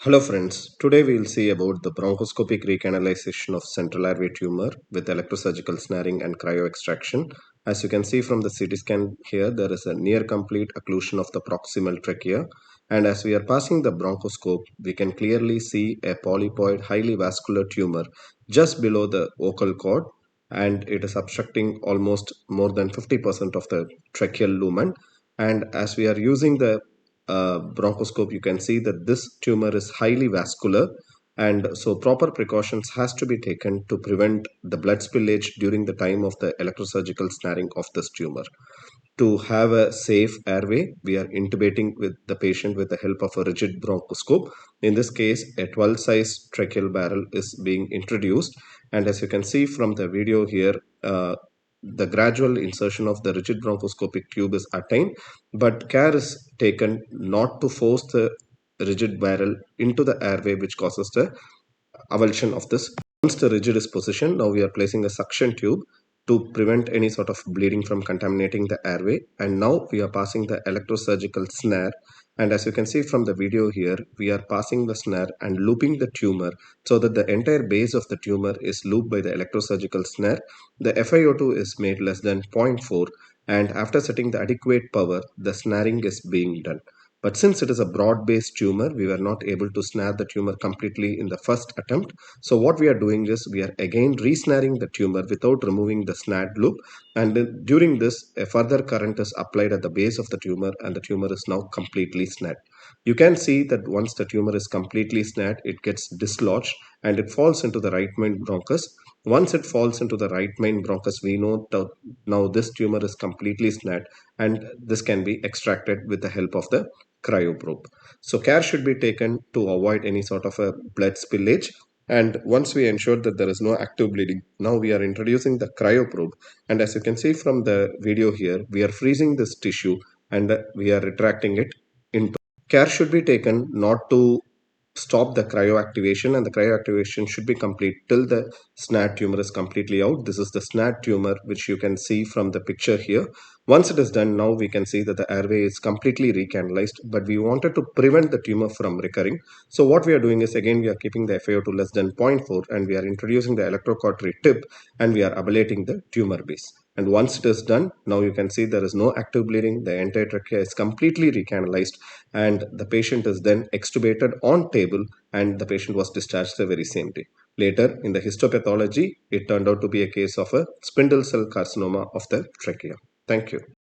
Hello friends, today we will see about the bronchoscopic recanalization of central airway tumor with electrosurgical snaring and cryoextraction. As you can see from the CT scan here, there is a near complete occlusion of the proximal trachea, and as we are passing the bronchoscope, we can clearly see a polypoid highly vascular tumor just below the vocal cord, and it is obstructing almost more than 50% of the tracheal lumen. And as we are using the bronchoscope, you can see that this tumor is highly vascular, and so proper precautions has to be taken to prevent the blood spillage during the time of the electrosurgical snaring of this tumor. To have a safe airway, we are intubating with the patient with the help of a rigid bronchoscope. In this case, a 12 size tracheal barrel is being introduced, and as you can see from the video here, the gradual insertion of the rigid bronchoscopic tube is attained, but care is taken not to force the rigid barrel into the airway, which causes the avulsion of this. Once the rigid is positioned, now we are placing a suction tube to prevent any sort of bleeding from contaminating the airway, and now we are passing the electrosurgical snare. And as you can see from the video here, we are passing the snare and looping the tumor so that the entire base of the tumor is looped by the electrosurgical snare. The FiO2 is made less than 0.4, and after setting the adequate power, the snaring is being done. But since it is a broad-based tumor, we were not able to snare the tumor completely in the first attempt. So what we are doing is we are again re-snaring the tumor without removing the snared loop. And then during this, a further current is applied at the base of the tumor, and the tumor is now completely snared. You can see that once the tumor is completely snared, it gets dislodged and it falls into the right main bronchus. Once it falls into the right main bronchus, we know that now this tumor is completely snared, and this can be extracted with the help of the cryoprobe. So care should be taken to avoid any sort of a blood spillage. And once we ensure that there is no active bleeding, now we are introducing the cryoprobe. And as you can see from the video here, we are freezing this tissue and we are retracting it into. Care should be taken not to stop the cryoactivation, and the cryoactivation should be complete till the snared tumor is completely out. This is the snared tumor, which you can see from the picture here. Once it is done, now we can see that the airway is completely recanalized, but we wanted to prevent the tumor from recurring. So what we are doing is, again, we are keeping the FiO2 less than 0.4, and we are introducing the electrocautery tip, and we are ablating the tumor base. And once it is done, now you can see there is no active bleeding. The entire trachea is completely recanalized, and the patient is then extubated on table, and the patient was discharged the very same day. Later, in the histopathology, it turned out to be a case of a spindle cell carcinoma of the trachea. Thank you.